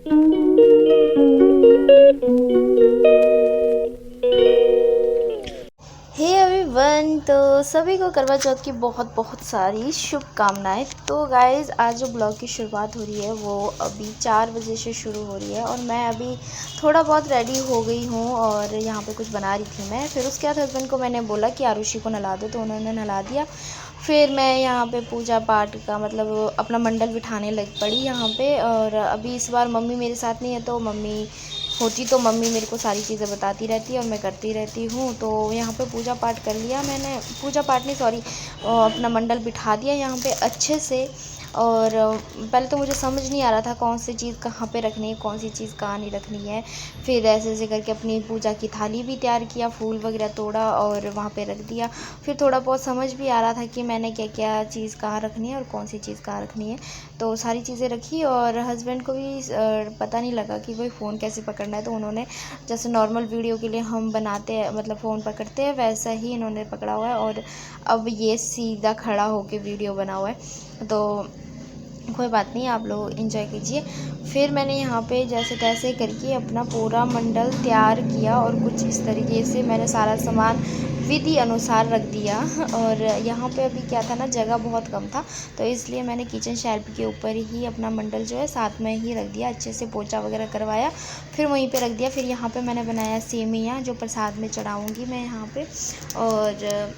Hey everyone, तो सभी को करवा चौथ की बहुत बहुत सारी शुभकामनाएं। तो गाइज़, आज जो ब्लॉग की शुरुआत हो रही है वो अभी 4 बजे से शुरू हो रही है और मैं अभी थोड़ा बहुत रेडी हो गई हूँ और यहाँ पे कुछ बना रही थी मैं। फिर उसके बाद हस्बैंड को मैंने बोला कि आरुषि को नहला दो, तो उन्होंने नहला दिया। फिर मैं यहाँ पे पूजा पाठ का मतलब अपना मंडल बिठाने लग पड़ी यहाँ पे। और अभी इस बार मम्मी मेरे साथ नहीं है, तो मम्मी होती तो मम्मी मेरे को सारी चीज़ें बताती रहती है और मैं करती रहती हूँ। तो यहाँ पे पूजा पाठ कर लिया मैंने, पूजा पाठ नहीं सॉरी, अपना मंडल बिठा दिया यहाँ पे अच्छे से। और पहले तो मुझे समझ नहीं आ रहा था कौन सी चीज़ कहाँ पे रखनी है, कौन सी चीज़ कहाँ नहीं रखनी है। फिर ऐसे ऐसे करके अपनी पूजा की थाली भी तैयार किया, फूल वगैरह तोड़ा और वहाँ पे रख दिया। फिर थोड़ा बहुत समझ भी आ रहा था कि मैंने क्या क्या चीज़ कहाँ रखनी है और कौन सी चीज़ कहाँ रखनी है। तो सारी चीज़ें रखी और हस्बैंड को भी पता नहीं लगा कि भाई फ़ोन कैसे पकड़ना है। तो उन्होंने जैसे नॉर्मल वीडियो के लिए हम बनाते हैं मतलब फ़ोन पकड़ते हैं, वैसा ही इन्होंने पकड़ा हुआ है और अब ये सीधा खड़ा होकर वीडियो बना हुआ है। तो कोई बात नहीं, आप लोग एंजॉय कीजिए। फिर मैंने यहाँ पे जैसे तैसे करके अपना पूरा मंडल तैयार किया और कुछ इस तरीके से मैंने सारा सामान विधि अनुसार रख दिया। और यहाँ पे अभी क्या था ना, जगह बहुत कम था, तो इसलिए मैंने किचन शेल्फ के ऊपर ही अपना मंडल जो है साथ में ही रख दिया, अच्छे से पोछा वगैरह करवाया, फिर वहीं पे रख दिया। फिर यहाँ पे मैंने बनाया सेमियाँ जो प्रसाद में चढ़ाऊँगी मैं यहाँ पे। और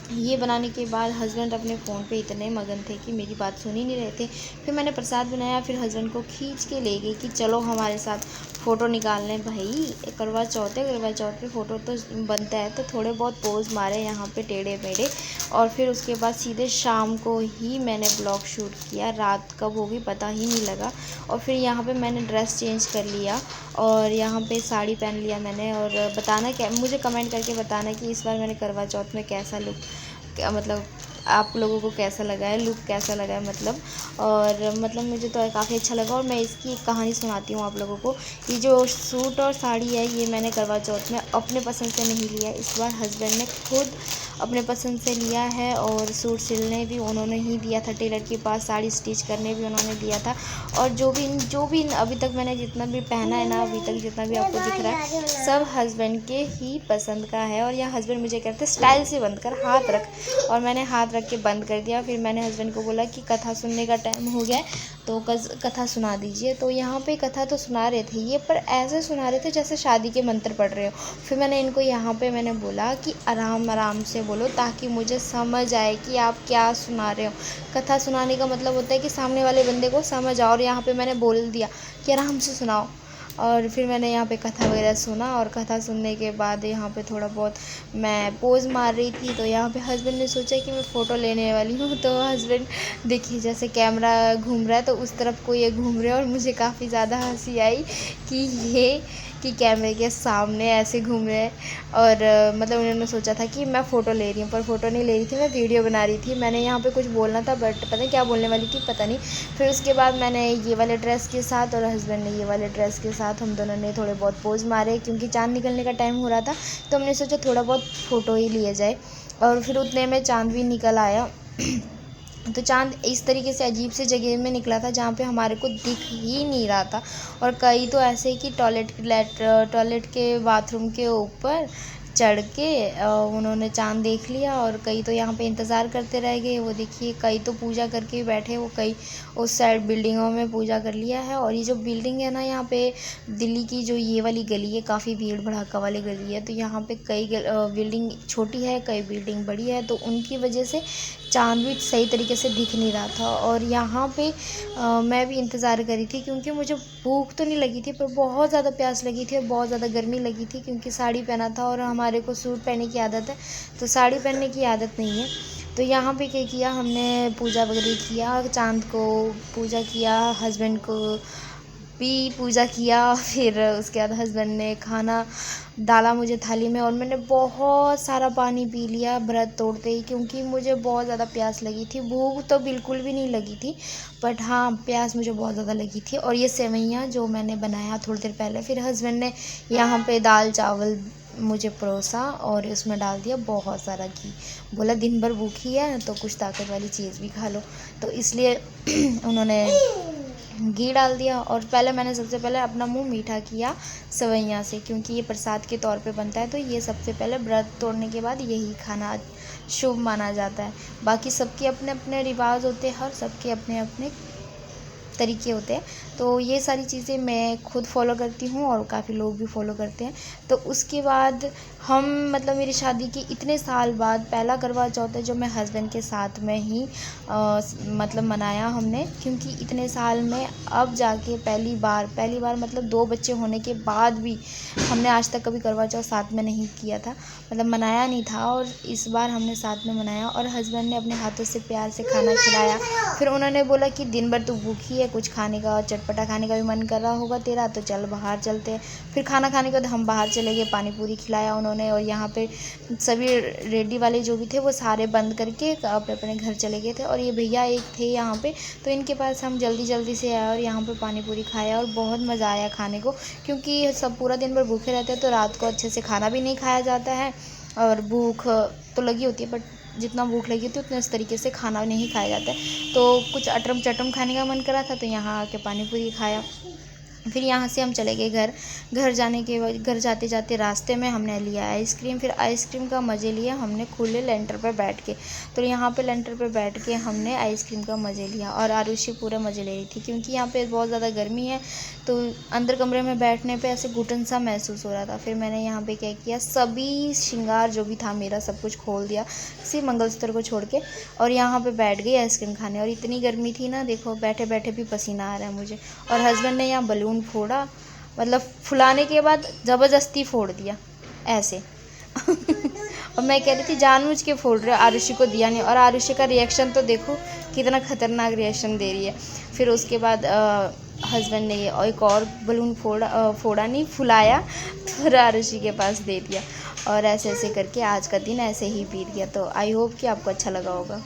ये बनाने के बाद हस्बैंड अपने फ़ोन पे इतने मगन थे कि मेरी बात सुन ही नहीं रहे थे। फिर मैंने प्रसाद बनाया, फिर हस्बैंड को खींच के ले गई कि चलो हमारे साथ फ़ोटो निकालने। भाई करवा चौथ है, करवा चौथ पे फ़ोटो तो बनता है, तो थोड़े बहुत पोज़ मारे यहाँ पे टेढ़े मेढ़े। और फिर उसके बाद सीधे शाम को ही मैंने ब्लॉग शूट किया, रात कब होगी पता ही नहीं लगा। और फिर यहाँ पे मैंने ड्रेस चेंज कर लिया और यहाँ पे साड़ी पहन लिया मैंने। और बताना क्या, मुझे कमेंट करके बताना कि इस बार मैंने करवा चौथ में कैसा लुक, क्या मतलब आप लोगों को कैसा लगा है, लुक कैसा लगा है मतलब। और मतलब मुझे तो काफ़ी अच्छा लगा। और मैं इसकी एक कहानी सुनाती हूँ आप लोगों को। ये जो सूट और साड़ी है ये मैंने करवा चौथ में अपने पसंद से नहीं लिया, इस बार हस्बैंड ने खुद अपने पसंद से लिया है। और सूट सिलने भी उन्होंने ही दिया था टेलर के पास, साड़ी स्टिच करने भी उन्होंने दिया था। और जो भी अभी तक मैंने जितना भी पहना है ना, अभी तक जितना भी आपको दिख रहा है, सब हस्बैंड के ही पसंद का है। और यह हस्बैंड मुझे कहते स्टाइल से बंद कर, हाथ रख, और मैंने हाथ रख के बंद कर दिया। फिर मैंने हस्बैंड को बोला कि कथा सुनने का टाइम हो गया है, तो कथा सुना दीजिए। तो यहाँ पे कथा तो सुना रहे थे ये, पर ऐसे सुना रहे थे जैसे शादी के मंत्र पढ़ रहे हो। फिर मैंने इनको यहाँ पे मैंने बोला कि आराम आराम से बोलो ताकि मुझे समझ आए कि आप क्या सुना रहे हो। कथा सुनाने का मतलब होता है कि सामने वाले बंदे को समझ आओ, और यहाँ पे मैंने बोल दिया कि आराम से सुनाओ। और फिर मैंने यहाँ पे कथा वगैरह सुना, और कथा सुनने के बाद यहाँ पे थोड़ा बहुत मैं पोज़ मार रही थी। तो यहाँ पे हस्बैंड ने सोचा कि मैं फ़ोटो लेने वाली हूँ, तो हस्बैंड देखिए जैसे कैमरा घूम रहा है तो उस तरफ को ये घूम रहे हैं। और मुझे काफ़ी ज़्यादा हंसी आई कि ये कि कैमरे के सामने ऐसे घूम रहे हैं। और मतलब उन्होंने सोचा था कि मैं फ़ोटो ले रही हूँ, पर फ़ोटो नहीं ले रही थी, मैं वीडियो बना रही थी। मैंने यहाँ पे कुछ बोलना था बट पता नहीं क्या बोलने वाली थी, पता नहीं। फिर उसके बाद मैंने ये वाले ड्रेस के साथ और हस्बैंड ने ये वाले ड्रेस के साथ हम दोनों ने थोड़े बहुत पोज़ मारे, क्योंकि चाँद निकलने का टाइम हो रहा था, तो हमने सोचा थोड़ा बहुत फ़ोटो ही लिया जाए। और फिर उतने में चाँद भी निकल आया। तो चाँद इस तरीके से अजीब सी जगह में निकला था जहाँ पे हमारे को दिख ही नहीं रहा था। और कई तो ऐसे कि टॉयलेट के बाथरूम के ऊपर चढ़ के उन्होंने चाँद देख लिया, और कई तो यहाँ पे इंतज़ार करते रह गए। वो देखिए कई तो पूजा करके बैठे, वो कई उस साइड बिल्डिंगों में पूजा कर लिया है। और ये जो बिल्डिंग है ना, यहाँ पे दिल्ली की जो ये वाली गली है काफ़ी भीड़ भड़ाका वाली गली है, तो यहाँ पे कई बिल्डिंग छोटी है, कई बिल्डिंग बड़ी है, तो उनकी वजह से चाँद भी सही तरीके से दिख नहीं रहा था। और यहाँ पे मैं भी इंतज़ार करी थी, क्योंकि मुझे भूख तो नहीं लगी थी पर बहुत ज़्यादा प्यास लगी थी और बहुत ज़्यादा गर्मी लगी थी, क्योंकि साड़ी पहना था और हमारे को सूट पहनने की आदत है, तो साड़ी पहनने की आदत नहीं है। तो यहाँ पे क्या किया हमने, पूजा वगैरह किया, चाँद को पूजा किया, हस्बैंड को भी पूजा किया। फिर उसके बाद हस्बैंड ने खाना डाला मुझे थाली में, और मैंने बहुत सारा पानी पी लिया व्रत तोड़ते ही, क्योंकि मुझे बहुत ज़्यादा प्यास लगी थी। भूख तो बिल्कुल भी नहीं लगी थी, बट हाँ प्यास मुझे बहुत ज़्यादा लगी थी। और ये सेवइयाँ जो मैंने बनाया थोड़ी देर पहले, फिर हस्बैंड ने यहाँ पे दाल चावल मुझे परोसा और उसमें डाल दिया बहुत सारा घी। बोला दिन भर भूखी है तो कुछ ताकत वाली चीज़ भी खा लो, तो इसलिए उन्होंने घी डाल दिया और पहले मैंने सबसे पहले अपना मुंह मीठा किया सेवइयाँ से, क्योंकि ये प्रसाद के तौर पे बनता है। तो ये सबसे पहले व्रत तोड़ने के बाद यही खाना शुभ माना जाता है। बाकी सबके अपने अपने रिवाज होते हैं और सबके अपने अपने तरीके होते हैं। तो ये सारी चीज़ें मैं खुद फॉलो करती हूँ और काफ़ी लोग भी फॉलो करते हैं। तो उसके बाद हम मतलब मेरी शादी के इतने साल बाद पहला करवा चौथ है जो मैं हस्बैंड के साथ में ही मतलब मनाया हमने, क्योंकि इतने साल में अब जाके पहली बार मतलब 2 बच्चे होने के बाद भी हमने आज तक कभी करवा चौथ साथ में नहीं किया था, मतलब मनाया नहीं था। और इस बार हमने साथ में मनाया और हस्बैंड ने अपने हाथों से प्यार से खाना खिलाया। फिर उन्होंने बोला कि दिन भर तू भूखी है, कुछ खाने का चटपटा खाने का भी मन कर रहा होगा तेरा, तो चल बाहर चलते हैं। फिर खाना खाने के बाद हम बाहर चले गए, पानी पूरी खिलाया उन्होंने। और यहाँ पे सभी रेडी वाले जो भी थे वो सारे बंद करके अपने अपने घर चले गए थे। और ये भैया एक थे यहाँ पे, तो इनके पास हम जल्दी जल्दी से आए और यहाँ पे पानी पूरी खाया और बहुत मज़ा आया खाने को, क्योंकि सब पूरा दिन भर भूखे रहते हैं तो रात को अच्छे से खाना भी नहीं खाया जाता है। और भूख तो लगी होती है, बट जितना भूख लगी थी उतने इस तरीके से खाना नहीं खाया जाता है। तो कुछ अटरम चटम खाने का मन करा था तो यहाँ आके पानी पूरी खाया। फिर यहाँ से हम चले गए घर जाने के बाद घर जाते जाते रास्ते में हमने लिया आइसक्रीम। फिर आइसक्रीम का मज़े लिया हमने खुले लेंटर पर बैठ के। तो यहाँ पे लेंटर पर बैठ के हमने आइसक्रीम का मज़े लिया और आरुषि पूरा मज़े ले रही थी, क्योंकि यहाँ पे बहुत ज़्यादा गर्मी है। तो अंदर कमरे में बैठने पे ऐसे घुटन सा महसूस हो रहा था। फिर मैंने यहाँ पे क्या किया, सभी श्रृंगार जो भी था मेरा सब कुछ खोल दिया, सिर्फ मंगलसूत्र को छोड़ के, और यहाँ पे बैठ गई आइसक्रीम खाने। और इतनी गर्मी थी ना, देखो बैठे बैठे भी पसीना आ रहा है मुझे। और हस्बैंड ने यहाँ बलून फोड़ा, मतलब फुलाने के बाद ज़बरदस्ती फोड़ दिया ऐसे और मैं कह रही थी जानबूझ के फोड़ रहे, आरुषि को दिया नहीं। और आरुषि का रिएक्शन तो देखो कितना ख़तरनाक रिएक्शन दे रही है। फिर उसके बाद हस्बैंड ने ये एक और बलून फोड़ा नहीं, फुलाया, फिर आरुषि के पास दे दिया। और ऐसे ऐसे करके आज का दिन ऐसे ही बीत गया। तो आई होप कि आपको अच्छा लगा होगा।